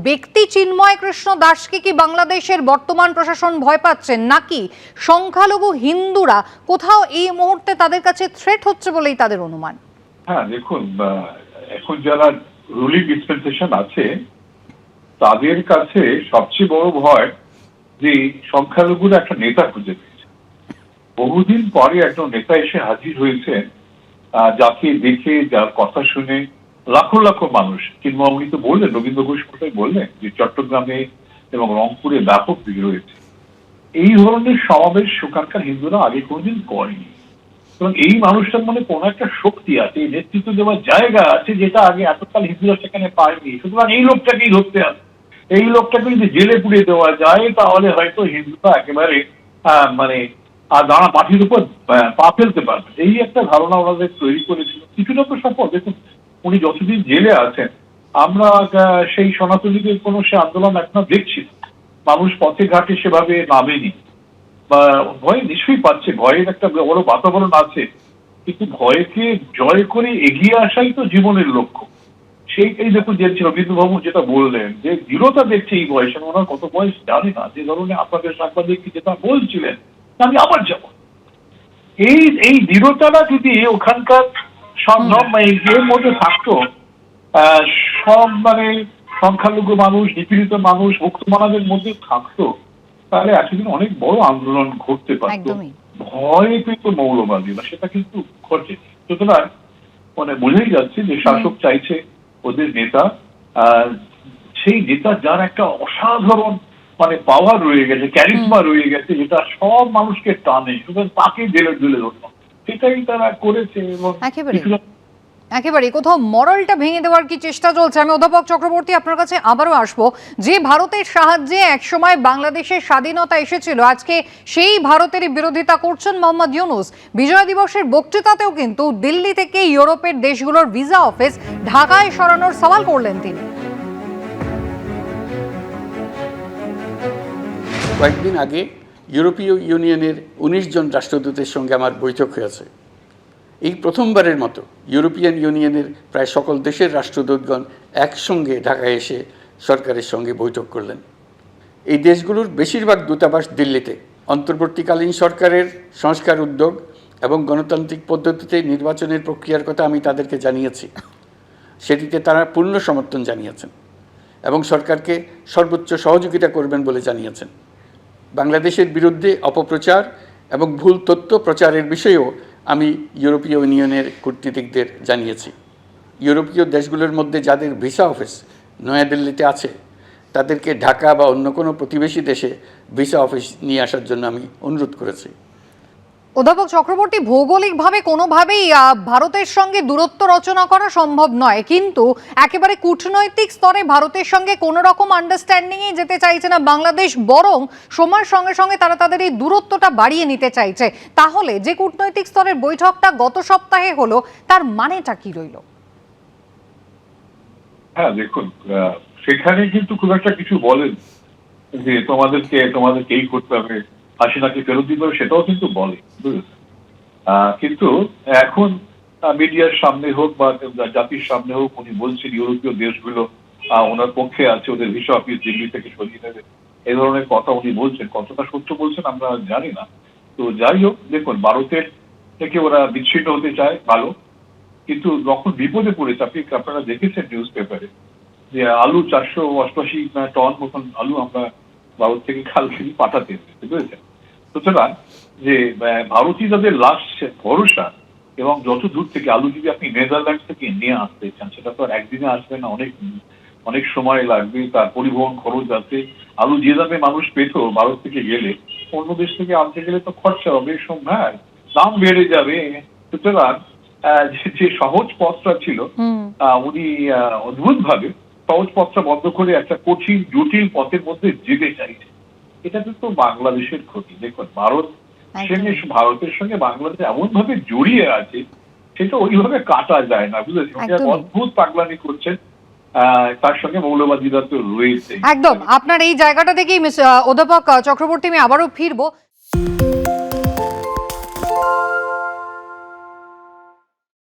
ব্যক্তি চিন্ময় কৃষ্ণ দাসকে কি বাংলাদেশের বর্তমান প্রশাসন ভয় পাচ্ছেন, নাকি সংখ্যালঘু হিন্দুরা কোথাও এই মুহূর্তে তাদের কাছে থ্রেট হচ্ছে বলেই তাদের অনুমান? হ্যাঁ, দেখুন, এখন যারা রুলিং ডিসপেন্সেশন আছে তাদের কাছে সবচেয়ে বড় ভয় যে সংখ্যালঘুরা একটা নেতা খুঁজে পেয়েছে। বহুদিন পরে একজন নেতা এসে হাজির হয়েছেন, যাকে দেখে, যার কথা শুনে লাখো লাখো মানুষ, চিন্ময়ী তো বললেন, রবীন্দ্র ঘোষ কোথায় বললেন যে চট্টগ্রামে এবং রংপুরে ব্যাপক ভিড় হয়েছে। এই ধরনের সমাবেশ ওখানকার হিন্দুরা আগে কোনোদিন করেনি, এবং এই মানুষটার মনে কোনো একটা শক্তি আছে, নেতৃত্ব দেওয়ার জায়গা আছে, যেটা আগে এতকাল হিন্দুরা সেখানে পায়নি। সুতরাং এই লোকটাকেই ধরতে হবে। এই লোকটাকে যদি জেলে পুড়িয়ে দেওয়া যায় তাহলে হয়তো হিন্দুরা একেবারে মানে আর দাঁড়া মাটির উপর পা ফেলতে পারবে, এই একটা ধারণা ওনাদের তৈরি করেছিল। কিছুটা তো সফল। দেখুন, উনি যতদিন জেলে আছেন আমরা সেই সনাতনীদের কোনো সে আন্দোলন এখনো দেখছি না। মানুষ পথে ঘাটে সেভাবে নামেনি, বা ভয় নিশ্চয়ই পাচ্ছে, ভয়ের একটা বড় বাতাবরণ আছে, কিন্তু ভয়কে জয় করে এগিয়ে আসাই তো জীবনের লক্ষ্য। সেইটাই দেখুন, যে রবীন্দ্রবাবু যেটা বললেন যে দৃঢ়তা দেখছে এই বয়সে, ওনার কত বয়স জানি না, যে ধরনের আপনাদের সাংবাদিক যেটা বলছিলেন আমি আবার যাব, এই দৃঢ়তাটা যদি ওখানকার সব এর মধ্যে থাকতো, সব সংখ্যালঘু মানুষ, নিপীড়িত মানুষ, মুক্তমানাদের মধ্যে থাকতো, তাহলে এতদিন অনেক বড় আন্দোলন ঘটতে পারত। ভয় পেত মৌলবাদীরা, সেটা কিন্তু ঘটে। সুতরাং বোঝাই যাচ্ছে যে শাসক চাইছে ওদের নেতা, সেই নেতা যার একটা অসাধারণ পাওয়ার রয়ে গেছে, ক্যারিজমা রয়ে গেছে, যেটা সব মানুষকে টানে, সুতরাং তাকে জেলে ধরল, সেটাই তারা করেছে। এবং একেবারে কোথাও মরালটা ভেঙে দেওয়ার কি চেষ্টা চলছে? আমি অধ্যাপক চক্রবর্তী আপনার কাছে আবারও আসবো। যে ভারতের সাহায্যে একসময় বাংলাদেশের স্বাধীনতা এসেছিল, আজকে সেই ভারতেরই বিরোধিতা করছেন মোহাম্মদ ইউনূস। বিজয় দিবসের বক্তৃতাতেও কিন্তু দিল্লি থেকে ইউরোপের দেশগুলোর ভিসা অফিস ঢাকায় সরানোর সওয়াল করলেন তিনি। কয়েকদিন আগে ইউরোপীয় ইউনিয়নের 19 জন রাষ্ট্রদূতের সঙ্গে আমার বৈঠক হয়েছে। এই প্রথমবারের মতো ইউরোপিয়ান ইউনিয়নের প্রায় সকল দেশের রাষ্ট্রদূতগণ একসঙ্গে ঢাকায় এসে সরকারের সঙ্গে বৈঠক করলেন। এই দেশগুলোর বেশিরভাগ দূতাবাস দিল্লিতে। অন্তর্বর্তীকালীন সরকারের সংস্কার উদ্যোগ এবং গণতান্ত্রিক পদ্ধতিতে নির্বাচনের প্রক্রিয়ার কথা আমি তাদেরকে জানিয়েছি। সেটিতে তারা পূর্ণ সমর্থন জানিয়েছেন এবং সরকারকে সর্বোচ্চ সহযোগিতা করবেন বলে জানিয়েছেন। বাংলাদেশের বিরুদ্ধে অপপ্রচার এবং ভুল তথ্য প্রচারের বিষয়েও আমি ইউরোপীয় ইউনিয়নের কূটনীতিকদের জানিয়েছি। ইউরোপীয় দেশগুলোর মধ্যে যাদের ভিসা অফিস নয়াদিল্লিতে আছে তাদেরকে ঢাকা বা অন্য কোনো প্রতিবেশী দেশে ভিসা অফিস নিয়ে আসার জন্য আমি অনুরোধ করেছি। অধ্যাপক চক্রবর্তী, ভৌগোলিকভাবে কোনোভাবেই ভারতের সঙ্গে দূরত্ব রচনা করা সম্ভব নয়, কিন্তু একেবারে কূটনৈতিক স্তরে ভারতের সঙ্গে কোনো রকম আন্ডারস্ট্যান্ডিংয়ে যেতে চাইছে না বাংলাদেশ, বরং সময়ের সঙ্গে সঙ্গে তারা তাদের এই দূরত্বটা বাড়িয়ে নিতে চাইছে। তাহলে যে কূটনৈতিক স্তরের বৈঠকটা গত সপ্তাহে হলো, তার মানেটা কি রইল? হ্যাঁ, দেখুন, সেখানে কিন্তু খুব একটা কিছু বলেন যে তোমাদেরকে এই করতে হবে, হাসিনাকে ফেরত দিতে হবে, সেটাও কিন্তু বলে, বুঝেছেন। কিন্তু এখন মিডিয়ার সামনে হোক বা জাতির সামনে হোক উনি বলছেন ইউরোপীয় দেশগুলো ওনার পক্ষে আছে, ওদের ভিসা অফিস দিল্লি থেকে সরিয়ে নেবে, এই ধরনের কথা উনি বলছেন। কতটা সত্য বলছেন আমরা জানি না। তো যাই হোক, দেখুন, ভারতের থেকে ওরা বিচ্ছিন্ন হতে চায়, ভালো, কিন্তু যখন বিপদে পড়েছে, আপনারা দেখেছেন নিউজ পেপারে যে আলু 488 টন মতন আলু আমরা ভারত থেকে কালকে পাঠাতে হয়েছে, বুঝেছেন। সুতরাং যে ভারতীয় তাদের লাস্ট ভরসা, এবং যত দূর থেকে আলু যদি আপনি নেদারল্যান্ড থেকে নিয়ে আসতে চান, সেটা তো আর একদিনে আসবে না, অনেক সময় লাগবে, তার পরিবহন খরচ আছে। আলু যে দামে মানুষ পেত ভারত থেকে গেলে, অন্য দেশ থেকে আনতে গেলে তো খরচা হবে, সময় দাম বেড়ে যাবে। সুতরাং যে সহজ পথটা ছিল, উনি অদ্ভুত ভাবে সহজ পথটা বন্ধ করে একটা কঠিন জটিল পথের মধ্যে যেতে চাইছে। এটাতে তো বাংলাদেশের ক্ষতি। দেখুন, ভারতের সঙ্গে বাংলাদেশ এমন ভাবে জড়িয়ে আছে, সেটা ওইভাবে কাটা যায় না, বুঝেছেন। অদ্ভুত পাগলামি করছেন, তার সঙ্গে মৌলবাদীরা তো রয়েছে। একদম আপনার এই জায়গাটা থেকেই অধ্যাপক চক্রবর্তী আমি আবারও ফিরবো।